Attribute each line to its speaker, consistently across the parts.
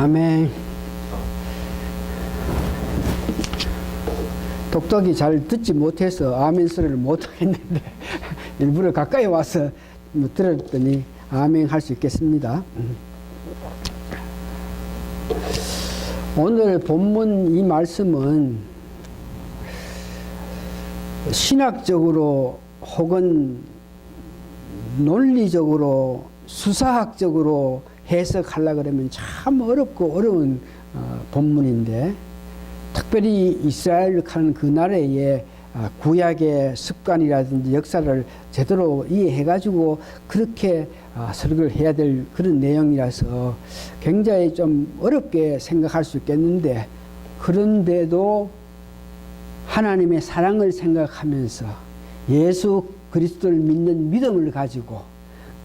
Speaker 1: 아멘. 똑똑히 잘 듣지 못해서 아멘 소리를 못 하겠는데 일부러 가까이 와서 들었더니 아멘 할 수 있겠습니다. 오늘 본문 이 말씀은 신학적으로 혹은 논리적으로 수사학적으로 해석하려고 그러면 참 어렵고 어려운 본문인데, 특별히 이스라엘 하는 그 나라의 구약의 습관이라든지 역사를 제대로 이해해가지고 그렇게 설교를 해야 될 그런 내용이라서 굉장히 좀 어렵게 생각할 수 있겠는데, 그런데도 하나님의 사랑을 생각하면서 예수 그리스도를 믿는 믿음을 가지고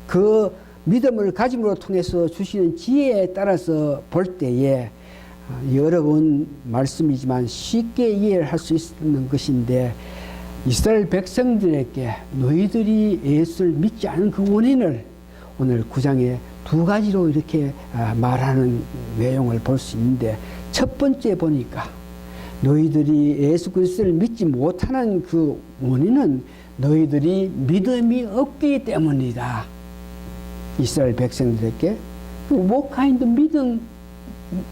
Speaker 1: 그 믿음을 가짐으로 통해서 주시는 지혜에 따라서 볼 때에 어려운 말씀이지만 쉽게 이해를 할 수 있는 것인데, 이스라엘 백성들에게 너희들이 예수를 믿지 않은 그 원인을 오늘 9장에 두 가지로 이렇게 말하는 내용을 볼 수 있는데, 첫 번째 보니까 너희들이 예수 그리스도를 믿지 못하는 그 원인은 너희들이 믿음이 없기 때문이다. 이스라엘 백성들에게 what kind of 믿음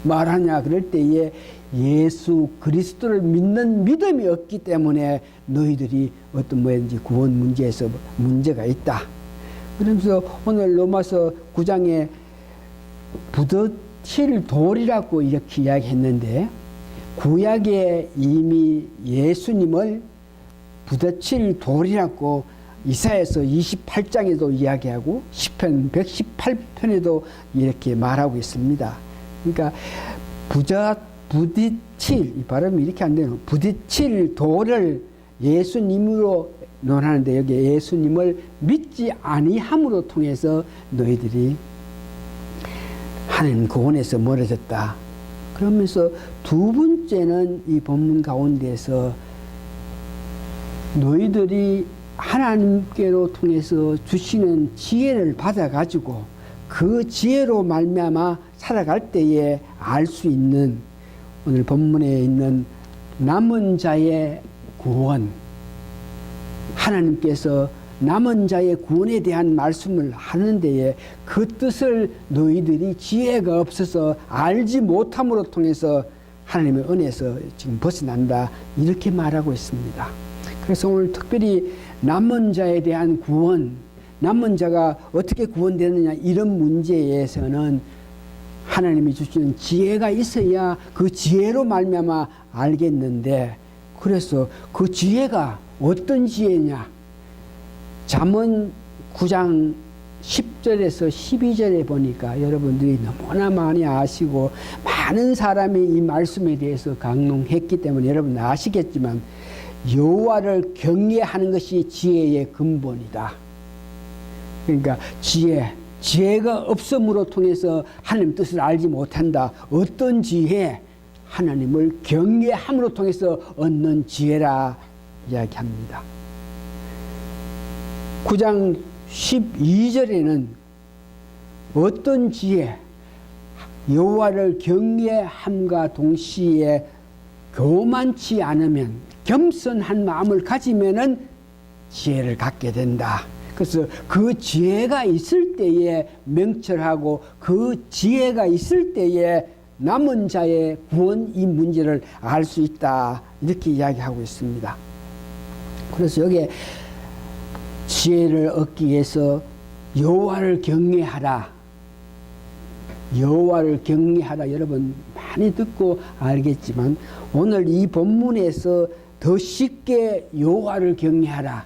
Speaker 1: 말하냐 그럴 때에 예수 그리스도를 믿는 믿음이 없기 때문에 너희들이 어떤 뭐든지 구원 문제에서 문제가 있다. 그러면서 오늘 로마서 9장에 부딪힐 돌이라고 이렇게 이야기했는데, 구약에 이미 예수님을 부딪힐 돌이라고 이사야서 28장에도 이야기하고 시편 118편에도 이렇게 말하고 있습니다. 그러니까 부딪힐, 이 발음이 이렇게 안 되는, 부딪힐 돌을 예수님으로 논하는데, 여기 예수님을 믿지 아니함으로 통해서 너희들이 하나님 구원에서 멀어졌다. 그러면서 두 번째는 이 본문 가운데서 너희들이 하나님께로 통해서 주시는 지혜를 받아가지고 그 지혜로 말미암아 살아갈 때에 알 수 있는, 오늘 본문에 있는 남은 자의 구원, 하나님께서 남은 자의 구원에 대한 말씀을 하는 데에 그 뜻을 너희들이 지혜가 없어서 알지 못함으로 통해서 하나님의 은혜에서 지금 벗어난다, 이렇게 말하고 있습니다. 그래서 오늘 특별히 남은 자에 대한 구원, 남은 자가 어떻게 구원되느냐, 이런 문제에서는 하나님이 주시는 지혜가 있어야 그 지혜로 말미암아 알겠는데, 그래서 그 지혜가 어떤 지혜냐, 잠언 9장 10절에서 12절에 보니까 여러분들이 너무나 많이 아시고 많은 사람이 이 말씀에 대해서 강론했기 때문에 여러분 아시겠지만, 여호와를 경외하는 것이 지혜의 근본이다. 그러니까 지혜가 없음으로 통해서 하나님 뜻을 알지 못한다. 어떤 지혜? 하나님을 경외함으로 통해서 얻는 지혜라 이야기합니다. 9장 12절에는 어떤 지혜? 여호와를 경외함과 동시에 교만치 않으면, 겸손한 마음을 가지면은 지혜를 갖게 된다. 그래서 그 지혜가 있을 때에 명철하고 그 지혜가 있을 때에 남은 자의 구원, 이 문제를 알 수 있다, 이렇게 이야기하고 있습니다. 그래서 여기에 지혜를 얻기 위해서 여호와를 경외하라, 여호와를 경외하라, 여러분 많이 듣고 알겠지만 오늘 이 본문에서 더 쉽게 여호와를 경외하라,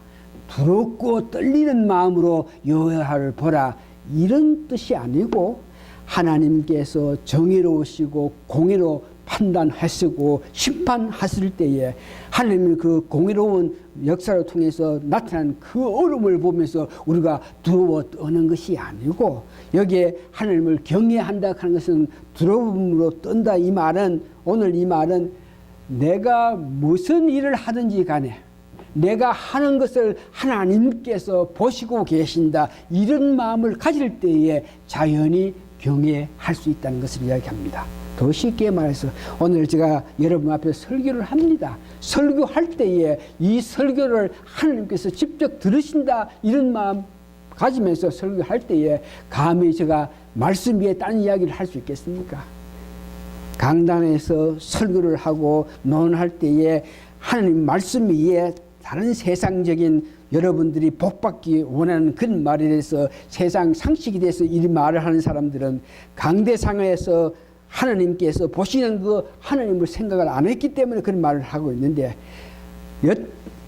Speaker 1: 두렵고 떨리는 마음으로 여호와를 보라, 이런 뜻이 아니고, 하나님께서 정의로우시고 공의로 판단하시고 심판하실 때에 하나님의 그 공의로운 역사를 통해서 나타난 그 어려움을 보면서 우리가 두려워 떠는 것이 아니고, 여기에 하나님을 경외한다 하는 것은 두려움으로 떤다, 이 말은, 오늘 이 말은 내가 무슨 일을 하든지 간에 내가 하는 것을 하나님께서 보시고 계신다, 이런 마음을 가질 때에 자연히 경외할 수 있다는 것을 이야기합니다. 더 쉽게 말해서 오늘 제가 여러분 앞에 설교를 합니다. 설교할 때에 이 설교를 하나님께서 직접 들으신다 이런 마음 가지면서 설교할 때에 감히 제가 말씀 위에 딴 이야기를 할 수 있겠습니까? 강단에서 설교를 하고 논할 때에 하나님 말씀 위에 다른 세상적인 여러분들이 복받기 원하는 그런 말에 대해서 세상 상식에 대해서 이 말을 하는 사람들은 강대상에서 하나님께서 보시는 그 하나님을 생각을 안 했기 때문에 그런 말을 하고 있는데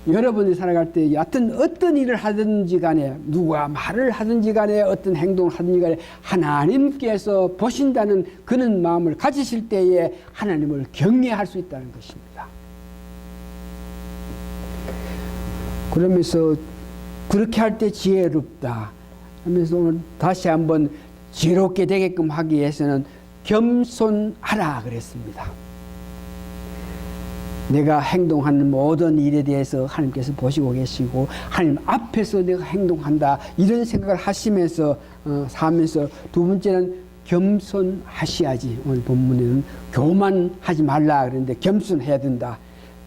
Speaker 1: 여러분이 살아갈 때 여하튼 어떤 일을 하든지 간에 누가 말을 하든지 간에 어떤 행동을 하든지 간에 하나님께서 보신다는 그런 마음을 가지실 때에 하나님을 경외할 수 있다는 것입니다. 그러면서 그렇게 할 때 지혜롭다 하면서 오늘 다시 한번 지혜롭게 되게끔 하기 위해서는 겸손하라 그랬습니다. 내가 행동하는 모든 일에 대해서 하나님께서 보시고 계시고 하나님 앞에서 내가 행동한다 이런 생각을 하시면서 사면서 두 번째는 겸손하셔야지. 오늘 본문에는 교만하지 말라 그랬는데 겸손해야 된다.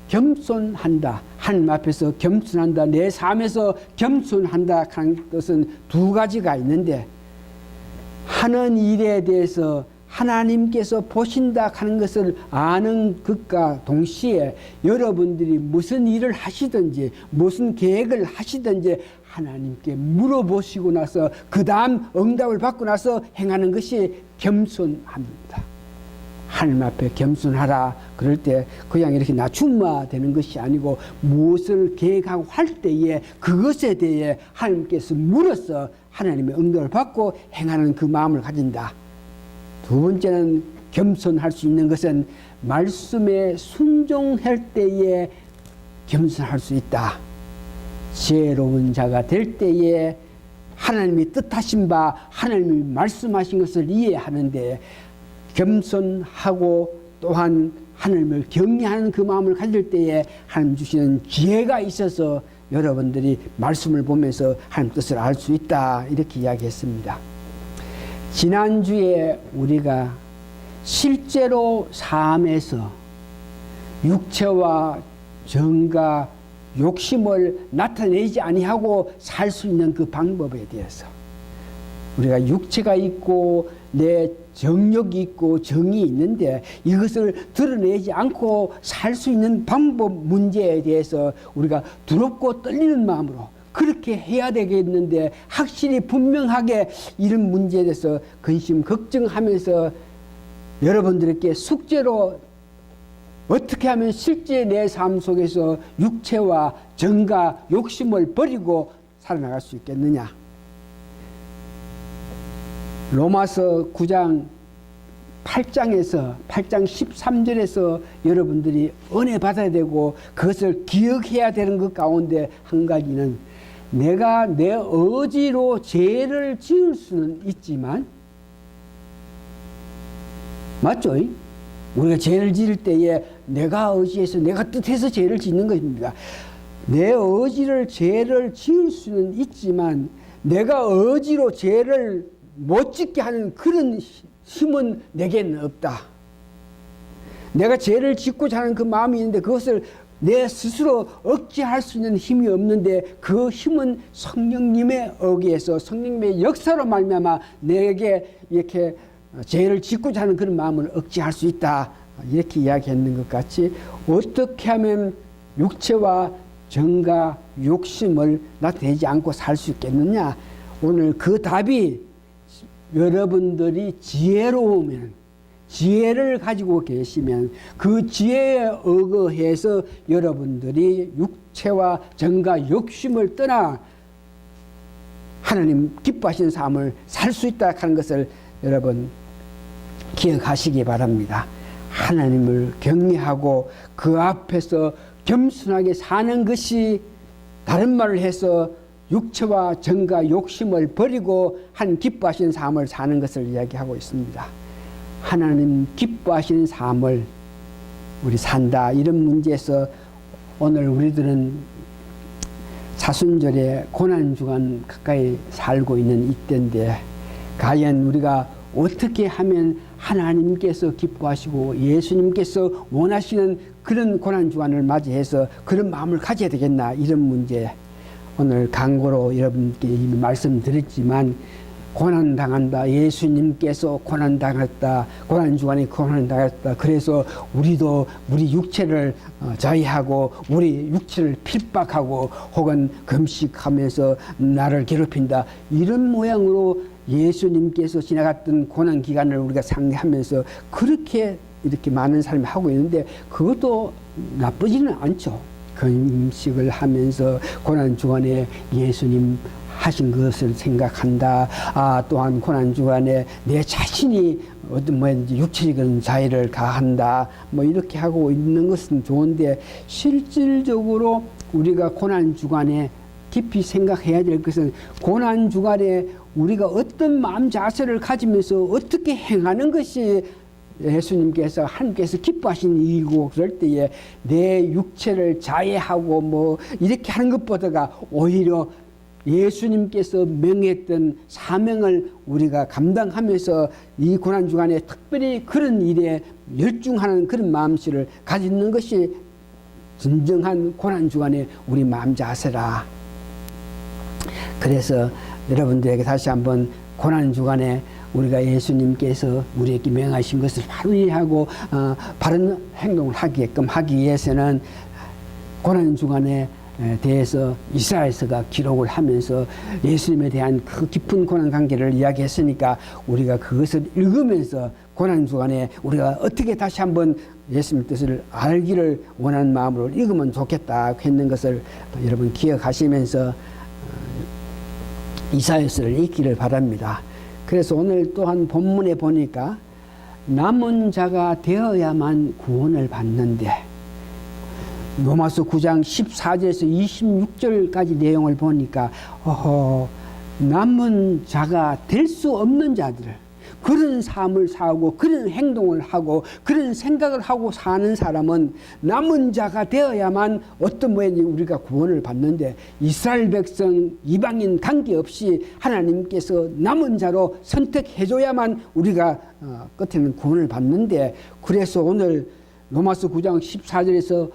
Speaker 1: 겸손한다. 하나님 앞에서 겸손한다. 내 삶에서 겸손한다 하는 것은 두 가지가 있는데 하는 일에 대해서 하나님께서 보신다 하는 것을 아는 것과 동시에 여러분들이 무슨 일을 하시든지 무슨 계획을 하시든지 하나님께 물어보시고 나서 그 다음 응답을 받고 나서 행하는 것이 겸손합니다. 하나님 앞에 겸손하라 그럴 때 그냥 이렇게 낮춤화되는 것이 아니고 무엇을 계획하고 할 때에 그것에 대해 하나님께서 물어서 하나님의 응답을 받고 행하는 그 마음을 가진다. 두 번째는 겸손할 수 있는 것은 말씀에 순종할 때에 겸손할 수 있다. 지혜로운 자가 될 때에 하나님이 뜻하신 바 하나님이 말씀하신 것을 이해하는데 겸손하고 또한 하나님을 경외하는 그 마음을 가질 때에 하나님 주시는 지혜가 있어서 여러분들이 말씀을 보면서 하나님 뜻을 알 수 있다 이렇게 이야기했습니다. 지난주에 우리가 실제로 삶에서 육체와 정과 욕심을 나타내지 아니하고 살 수 있는 그 방법에 대해서 우리가 육체가 있고 내 정욕이 있고 정이 있는데 이것을 드러내지 않고 살 수 있는 방법 문제에 대해서 우리가 두렵고 떨리는 마음으로 그렇게 해야 되겠는데 확실히 분명하게 이런 문제에 대해서 근심 걱정하면서 여러분들께 숙제로 어떻게 하면 실제 내 삶 속에서 육체와 정과 욕심을 버리고 살아나갈 수 있겠느냐. 로마서 9장 8장에서 8장 13절에서 여러분들이 은혜 받아야 되고 그것을 기억해야 되는 것 가운데 한 가지는 내가 내 의지로 죄를 지을 수는 있지만 맞죠? 우리가 죄를 지을 때에 내가 의지해서 내가 뜻해서 죄를 짓는 것입니다. 내 의지를 죄를 지을 수는 있지만 내가 의지로 죄를 못 짓게 하는 그런 힘은 내게는 없다. 내가 죄를 짓고자 하는 그 마음이 있는데 그것을 내 스스로 억제할 수 있는 힘이 없는데 그 힘은 성령님의 의기에서 성령님의 역사로 말미암아 내게 이렇게 죄를 짓고자 하는 그런 마음을 억제할 수 있다. 이렇게 이야기했는 것 같이 어떻게 하면 육체와 정과 욕심을 나타내지 않고 살 수 있겠느냐. 오늘 그 답이 여러분들이 지혜로우면 지혜를 가지고 계시면 그 지혜에 의거해서 여러분들이 육체와 정과 욕심을 떠나 하나님 기뻐하시는 삶을 살 수 있다 하는 것을 여러분 기억하시기 바랍니다. 하나님을 경외하고 그 앞에서 겸손하게 사는 것이 다른 말을 해서 육체와 정과 욕심을 버리고 한 기뻐하시는 삶을 사는 것을 이야기하고 있습니다. 하나님 기뻐하시는 삶을 우리 산다 이런 문제에서 오늘 우리들은 사순절에 고난주간 가까이 살고 있는 이때인데 과연 우리가 어떻게 하면 하나님께서 기뻐하시고 예수님께서 원하시는 그런 고난주간을 맞이해서 그런 마음을 가져야 되겠나, 이런 문제. 오늘 강고로 여러분께 이미 말씀드렸지만, 고난당한다, 예수님께서 고난당했다, 고난주간에 고난당했다, 그래서 우리도 우리 육체를 자위하고 우리 육체를 핍박하고 혹은 금식하면서 나를 괴롭힌다, 이런 모양으로 예수님께서 지나갔던 고난기간을 우리가 상기하면서 그렇게 이렇게 많은 사람이 하고 있는데, 그것도 나쁘지는 않죠. 금식을 하면서 고난주간에 예수님 하신 것을 생각한다. 또한 고난주간에 내 자신이 어떤 뭐든지 육체적인 자유를 가한다. 뭐 이렇게 하고 있는 것은 좋은데, 실질적으로 우리가 고난주간에 깊이 생각해야 될 것은, 고난주간에 우리가 어떤 마음 자세를 가지면서 어떻게 행하는 것이 예수님께서 하나님께서 기뻐하시는 일이고, 그럴 때에 내 육체를 자해하고 뭐 이렇게 하는 것보다가 오히려 예수님께서 명했던 사명을 우리가 감당하면서 이 고난주간에 특별히 그런 일에 열중하는 그런 마음씨를 가지는 것이 진정한 고난주간의 우리 마음 자세라. 그래서 여러분들에게 다시 한번 고난주간에 우리가 예수님께서 우리에게 명하신 것을 바로 이해하고 바른 행동을 하게끔 하기 위해서는, 고난주간에 대해서 이사야서가 기록을 하면서 예수님에 대한 그 깊은 고난관계를 이야기했으니까, 우리가 그것을 읽으면서 고난주간에 우리가 어떻게 다시 한번 예수님 뜻을 알기를 원하는 마음으로 읽으면 좋겠다 했는 것을 여러분 기억하시면서 이사야서를 읽기를 바랍니다. 그래서 오늘 또한 본문에 보니까 남은 자가 되어야만 구원을 받는데, 로마서 9장 14절에서 26절까지 내용을 보니까 남은 자가 될 수 없는 자들, 그런 삶을 살고 그런 행동을 하고 그런 생각을 하고 사는 사람은 남은 자가 되어야만 어떤 모양인지 우리가 구원을 받는데, 이스라엘 백성 이방인 관계없이 하나님께서 남은 자로 선택해줘야만 우리가 끝에는 구원을 받는데, 그래서 오늘 로마서 9장 14절에서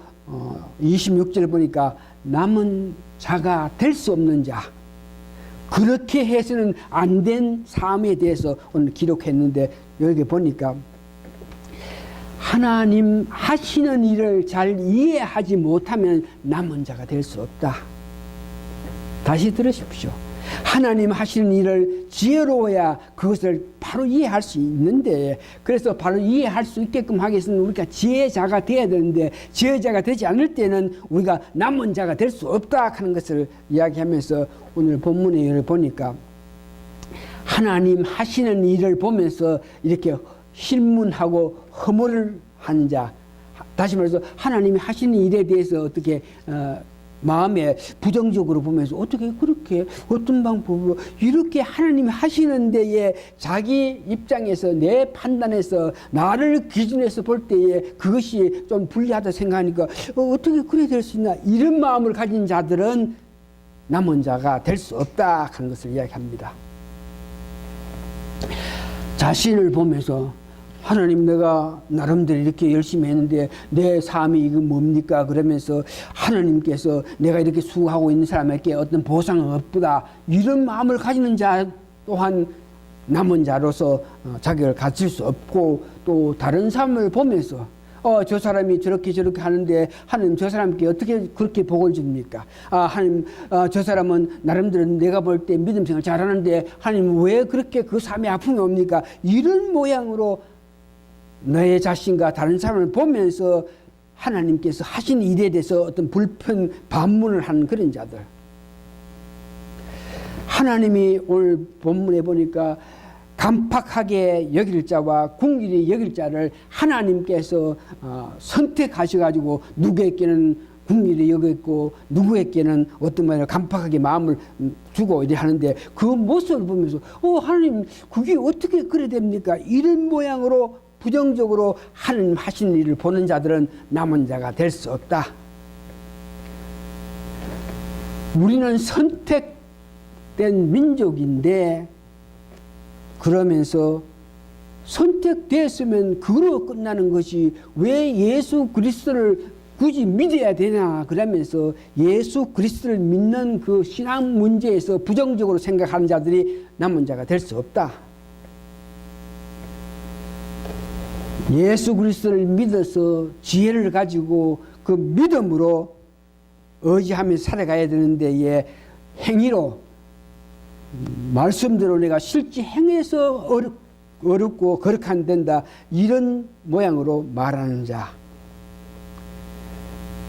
Speaker 1: 26절 보니까 남은 자가 될 수 없는 자, 그렇게 해서는 안 된 삶에 대해서 오늘 기록했는데, 여기 보니까 하나님 하시는 일을 잘 이해하지 못하면 남은 자가 될 수 없다. 다시 들으십시오. 하나님 하시는 일을 지혜로워야 그것을 바로 이해할 수 있는데, 그래서 바로 이해할 수 있게끔 하기 위해서는 우리가 지혜자가 되어야 되는데, 지혜자가 되지 않을 때는 우리가 남은 자가 될 수 없다 하는 것을 이야기하면서, 오늘 본문에 보니까 하나님 하시는 일을 보면서 이렇게 실문하고 허물을 하는 자, 다시 말해서 하나님이 하시는 일에 대해서 어떻게 마음에 부정적으로 보면서 어떻게 그렇게 어떤 방법으로 이렇게 하나님이 하시는 데에 자기 입장에서 내 판단에서 나를 기준해서 볼 때에 그것이 좀 불리하다 생각하니까 어떻게 그래 될 수 있나, 이런 마음을 가진 자들은 남은 자가 될 수 없다 하는 것을 이야기합니다. 자신을 보면서 하나님, 내가 나름대로 이렇게 열심히 했는데 내 삶이 이거 뭡니까? 그러면서 하나님께서 내가 이렇게 수고하고 있는 사람에게 어떤 보상은 없다, 이런 마음을 가지는 자 또한 남은 자로서 자격을 가질 수 없고, 또 다른 사람을 보면서 저 사람이 저렇게 하는데 하나님 저 사람께 어떻게 그렇게 복을 줍니까? 하나님, 저 사람은 나름대로 내가 볼 때 믿음 생활 잘하는데 하나님 왜 그렇게 그 삶에 아픔이 옵니까? 이런 모양으로 너의 자신과 다른 사람을 보면서 하나님께서 하신 일에 대해서 어떤 불편 반문을 하는 그런 자들. 하나님이 오늘 본문에 보니까 간팍하게 여길 자와 궁일이 여길 자를 하나님께서 선택하셔가지고 누구에게는 궁일이 여겼고 누구에게는 어떤 말이냐 간팍하게 마음을 주고 이래 하는데, 그 모습을 보면서 하나님 그게 어떻게 그래 됩니까? 이런 모양으로 부정적으로 하나님 하시는 일을 보는 자들은 남은 자가 될 수 없다. 우리는 선택된 민족인데, 그러면서 선택됐으면 그로 끝나는 것이 왜 예수 그리스도를 굳이 믿어야 되나 그러면서 예수 그리스도를 믿는 그 신앙 문제에서 부정적으로 생각하는 자들이 남은 자가 될 수 없다. 예수 그리스도를 믿어서 지혜를 가지고 그 믿음으로 의지하며 살아가야 되는데 예, 행위로 말씀대로 내가 실제 행해서 어렵고 거룩 안 된다 이런 모양으로 말하는 자.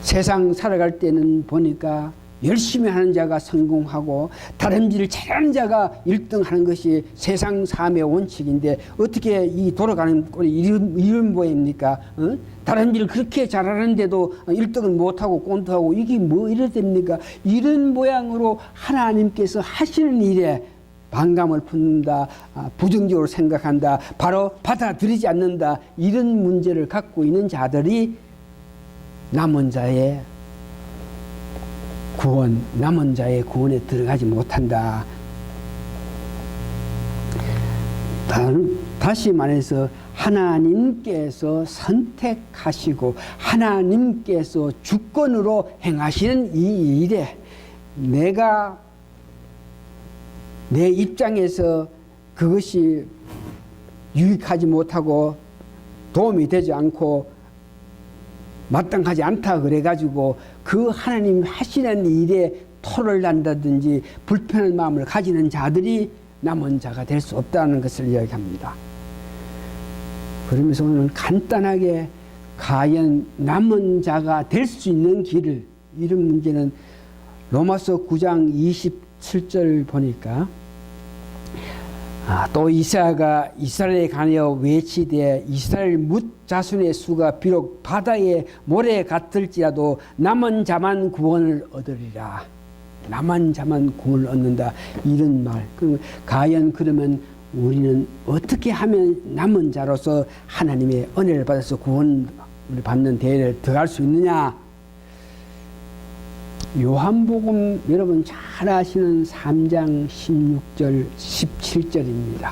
Speaker 1: 세상 살아갈 때는 보니까 열심히 하는 자가 성공하고 다름질을 잘하는 자가 1등하는 것이 세상 삶의 원칙인데 어떻게 이 돌아가는 꼴이 이런 모양입니까? 어? 다름질을 그렇게 잘하는데도 1등은 못하고 꼰트하고 이게 뭐 이래 됩니까? 이런 모양으로 하나님께서 하시는 일에 반감을 품는다, 부정적으로 생각한다, 바로 받아들이지 않는다 이런 문제를 갖고 있는 자들이 남은 자의 구원, 남은 자의 구원에 들어가지 못한다. 다시 말해서 하나님께서 선택하시고 하나님께서 주권으로 행하시는 이 일에 내가 내 입장에서 그것이 유익하지 못하고 도움이 되지 않고 마땅하지 않다 그래가지고 그 하나님 하시는 일에 토를 난다든지 불편한 마음을 가지는 자들이 남은 자가 될 수 없다는 것을 이야기합니다. 그러면서 오늘 간단하게 과연 남은 자가 될 수 있는 길을 이런 문제는 로마서 9장 27절 보니까 또 이사야가 이스라엘에 관하여 외치되 이스라엘 뭇 자손의 수가 비록 바다의 모래 같을지라도 남은 자만 구원을 얻으리라. 남은 자만 구원을 얻는다. 이런 말. 과연 그러면 우리는 어떻게 하면 남은 자로서 하나님의 은혜를 받아서 구원을 받는 대회를 들어갈 수 있느냐? 요한복음 여러분 잘 아시는 3장 16절 17절입니다.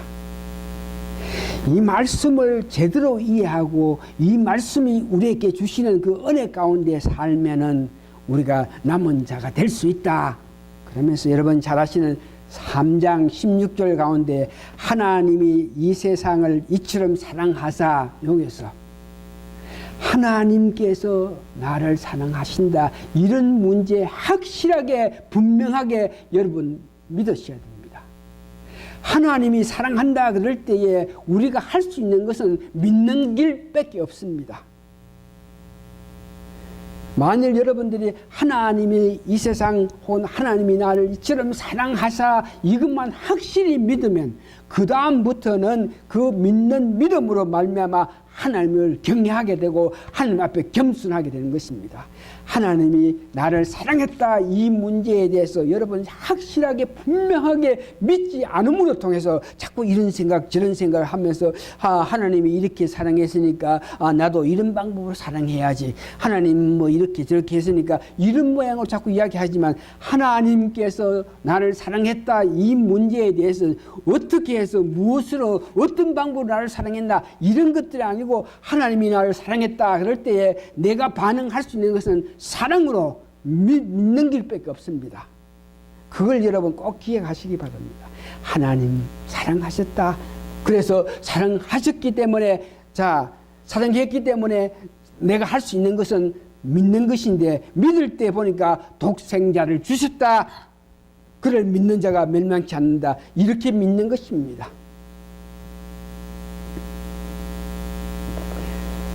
Speaker 1: 이 말씀을 제대로 이해하고 이 말씀이 우리에게 주시는 그 은혜 가운데 살면은 우리가 남은 자가 될 수 있다. 그러면서 여러분 잘 아시는 3장 16절 가운데 하나님이 이 세상을 이처럼 사랑하사 여기서 하나님께서 나를 사랑하신다. 이런 문제 확실하게 분명하게 여러분 믿으셔야 됩니다. 하나님이 사랑한다 그럴 때에 우리가 할 수 있는 것은 믿는 길밖에 없습니다. 만일 여러분들이 하나님이 이 세상 혹은 하나님이 나를 이처럼 사랑하사 이것만 확실히 믿으면 그 다음부터는 그 믿는 믿음으로 말미암아 하나님을 경외하게 되고 하나님 앞에 겸손하게 되는 것입니다. 하나님이 나를 사랑했다 이 문제에 대해서 여러분 확실하게 분명하게 믿지 않음으로 통해서 자꾸 이런 생각 저런 생각을 하면서 하나님이 이렇게 사랑했으니까 나도 이런 방법으로 사랑해야지. 하나님 뭐 이렇게 저렇게 했으니까 이런 모양으로 자꾸 이야기하지만 하나님께서 나를 사랑했다 이 문제에 대해서 어떻게 해서 무엇으로 어떤 방법으로 나를 사랑했나 이런 것들이 아니고 하나님이 나를 사랑했다 그럴 때에 내가 반응할 수 있는 것은 사랑으로 믿는 길밖에 없습니다. 그걸 여러분 꼭 기억하시기 바랍니다. 하나님 사랑하셨다. 그래서 사랑하셨기 때문에 사랑했기 때문에 내가 할 수 있는 것은 믿는 것인데 믿을 때 보니까 독생자를 주셨다. 그를 믿는 자가 멸망치 않는다. 이렇게 믿는 것입니다.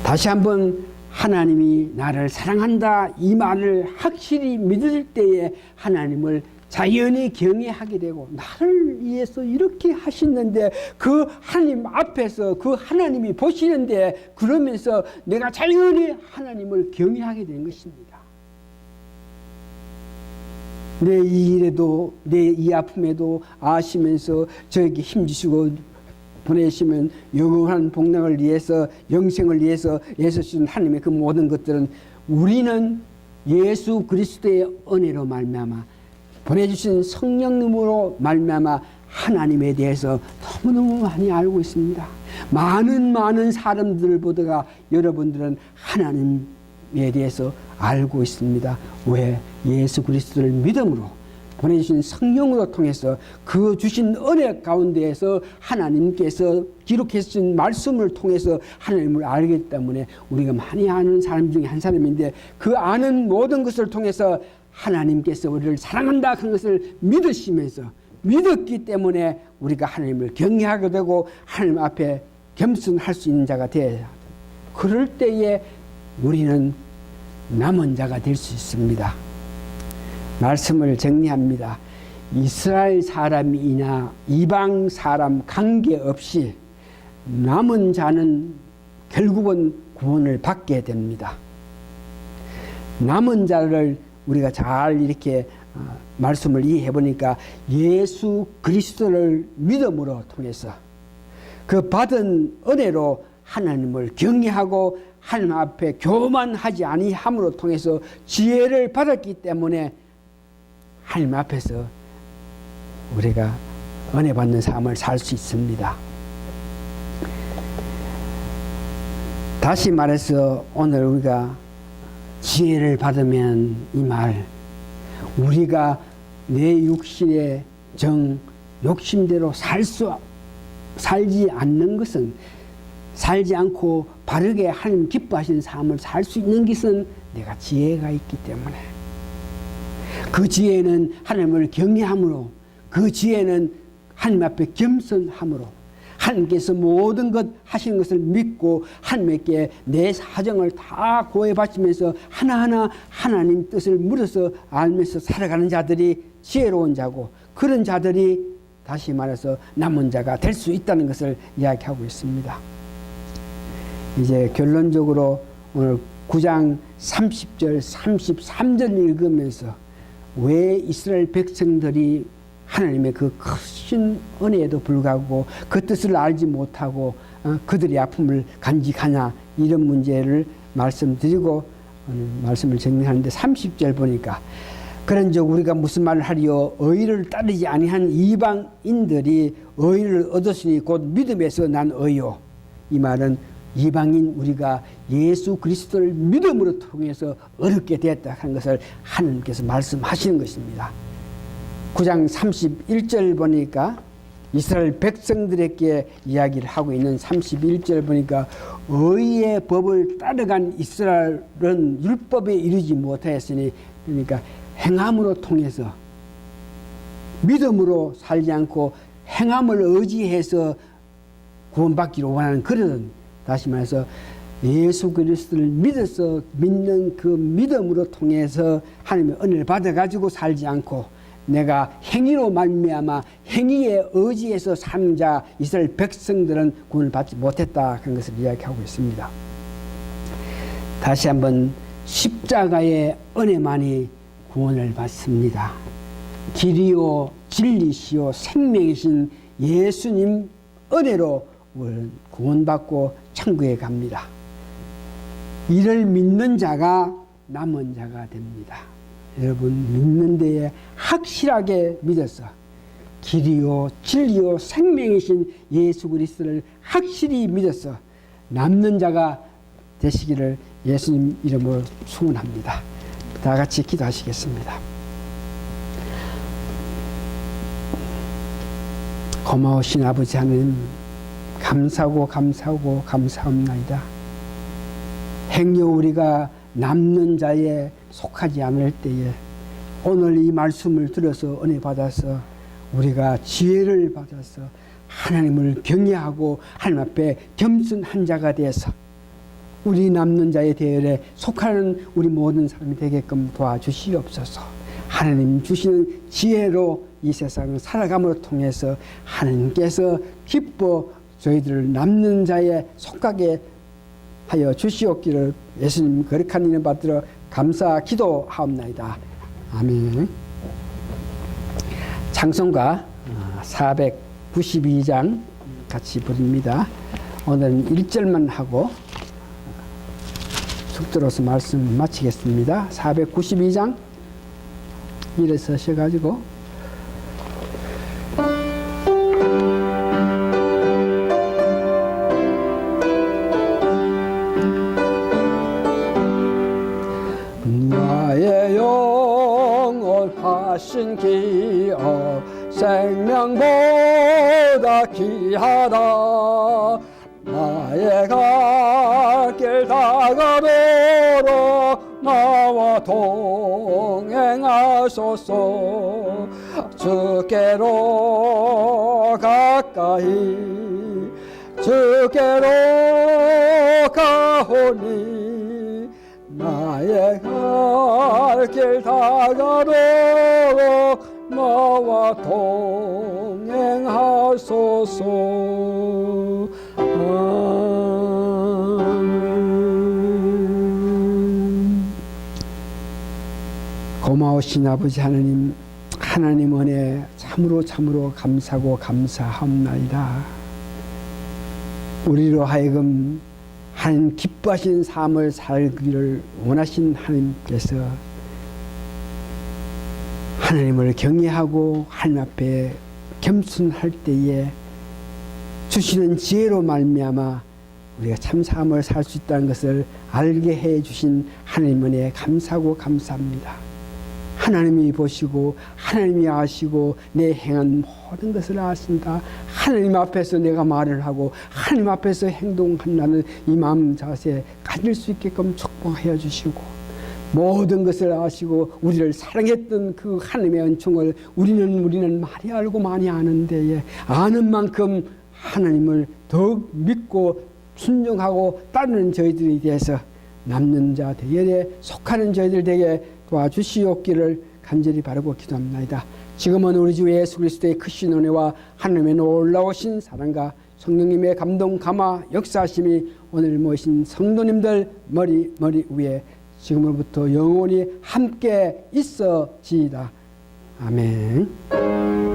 Speaker 1: 다시 한번 하나님이 나를 사랑한다 이 말을 확실히 믿을 때에 하나님을 자연히 경외하게 되고 나를 위해서 이렇게 하시는데 그 하나님 앞에서 그 하나님이 보시는데 그러면서 내가 자연히 하나님을 경외하게 되는 것입니다. 내 이 일에도 내 이 아픔에도 아시면서 저에게 힘주시고 보내시면 영원한 복락을 위해서 영생을 위해서 애쓰시는 하나님의 그 모든 것들은 우리는 예수 그리스도의 은혜로 말미암아 보내주신 성령님으로 말미암아 하나님에 대해서 너무너무 많이 알고 있습니다. 많은 사람들보다가 여러분들은 하나님에 대해서 알고 있습니다. 왜? 예수 그리스도를 믿음으로 보내주신 성령으로 통해서 그 주신 은혜 가운데에서 하나님께서 기록해 주신 말씀을 통해서 하나님을 알기 때문에 우리가 많이 아는 사람 중에 한 사람인데, 그 아는 모든 것을 통해서 하나님께서 우리를 사랑한다 하는 것을 믿으시면서, 믿었기 때문에 우리가 하나님을 경외하게 되고 하나님 앞에 겸손할 수 있는 자가 되어야 합니다. 그럴 때에 우리는 남은 자가 될 수 있습니다. 말씀을 정리합니다. 이스라엘 사람이나 이방 사람 관계없이 남은 자는 결국은 구원을 받게 됩니다. 남은 자를 우리가 잘 이렇게 말씀을 이해해 보니까 예수 그리스도를 믿음으로 통해서 그 받은 은혜로 하나님을 경외하고 하나님 앞에 교만하지 아니함으로 통해서 지혜를 받았기 때문에 하나님 앞에서 우리가 은혜 받는 삶을 살 수 있습니다. 다시 말해서 오늘 우리가 지혜를 받으면 이 말, 우리가 내 육신의 욕심대로 살지 않는 것은, 살지 않고 바르게 하나님 기뻐하시는 삶을 살 수 있는 것은 내가 지혜가 있기 때문에, 그 지혜는 하나님을 경외함으로, 그 지혜는 하나님 앞에 겸손함으로, 하나님께서 모든 것 하시는 것을 믿고 하나님께 내 사정을 다 고해 바치면서 하나하나 하나님 뜻을 물어서 알면서 살아가는 자들이 지혜로운 자고, 그런 자들이 다시 말해서 남은 자가 될 수 있다는 것을 이야기하고 있습니다. 이제 결론적으로 오늘 9장 30절 33절 읽으면서 왜 이스라엘 백성들이 하나님의 그 크신 은혜에도 불구하고 그 뜻을 알지 못하고 그들의 아픔을 간직하냐, 이런 문제를 말씀드리고 말씀을 정리하는데, 30절 보니까 그런즉 우리가 무슨 말을 하리요? 의를 따르지 아니한 이방인들이 의를 얻었으니 곧 믿음에서 난 의요. 이 말은 이방인 우리가 예수 그리스도를 믿음으로 통해서 얻게 되었다 하는 것을 하나님께서 말씀하시는 것입니다. 9장 31절 보니까 이스라엘 백성들에게 이야기를 하고 있는 31절 보니까 의의 법을 따라간 이스라엘은 율법에 이르지 못하였으니, 그러니까 행함으로 통해서 믿음으로 살지 않고 행함을 의지해서 구원받기를 원하는 그런, 다시 말해서 예수 그리스도를 믿어서 믿는 그 믿음으로 통해서 하나님의 은혜를 받아가지고 살지 않고 내가 행위로 말미암아 행위에 의지해서 사는 자 이스라엘 백성들은 구원을 받지 못했다 하는 것을 이야기하고 있습니다. 다시 한번 십자가의 은혜만이 구원을 받습니다. 길이요 진리시요 생명이신 예수님 은혜로 우리는 구원받고 천국에 갑니다. 이를 믿는 자가 남은 자가 됩니다. 여러분, 믿는 데에 확실하게 믿어서 길이요 진리요 생명이신 예수 그리스도를 확실히 믿어서 남는 자가 되시기를 예수님 이름으로 축원합니다. 다 같이 기도하시겠습니다. 고마우신 아버지 하나님, 감사하고 감사합나이다. 행여 우리가 남는 자에 속하지 않을 때에 오늘 이 말씀을 들어서 은혜 받아서 우리가 지혜를 받아서 하나님을 경외하고 하나님 앞에 겸손한 자가 되어서 우리 남는 자의 대열에 속하는 우리 모든 사람이 되게끔 도와주시옵소서. 하나님 주시는 지혜로 이 세상을 살아감으로 통해서 하나님께서 기뻐 저희들을 남는 자에 속하게 하여 주시옵기를 예수님 거룩한 이름 받들어 감사 기도하옵나이다. 아멘. 찬송가 492장 같이 부릅니다. 오늘은 1절만 하고 속들어서 말씀 마치겠습니다. 492장 일어서셔가지고 생명보다 귀하다. 나의 갈 길 다가도록 나와 동행하소서. 주께로 가까이 주께로 가오니 나의 갈 길 다가도록 나와 동행하소서. 고마우신 아버지 하나님, 하나님 은혜 참으로 감사하고 감사합나이다. 우리로 하여금 하나님 기뻐하신 삶을 살기를 원하신 하나님께서 하나님을 경외하고 하나님 앞에 겸손할 때에 주시는 지혜로 말미암아 우리가 참 삶을 살 수 있다는 것을 알게 해 주신 하나님 은혜에 감사하고 감사합니다. 하나님이 보시고 하나님이 아시고 내 행한 모든 것을 아신다. 하나님 앞에서 내가 말을 하고 하나님 앞에서 행동한다는 이 마음 자세 가질 수 있게끔 축복하여 주시고, 모든 것을 아시고 우리를 사랑했던 그 하나님의 은총을 우리는 많이 알고 많이 아는데, 아는 만큼 하나님을 더욱 믿고 순종하고 따르는 저희들이 돼서 남는 자 대열에 속하는 저희들 되게 도와주시옵기를 간절히 바라고 기도합니다. 지금은 우리 주 예수 그리스도의 크신 은혜와 하나님의 놀라우신 사랑과 성령님의 감동 감화 역사하심이 오늘 모신 성도님들 머리 위에 지금으로부터 영원히 함께 있어지이다. 아멘.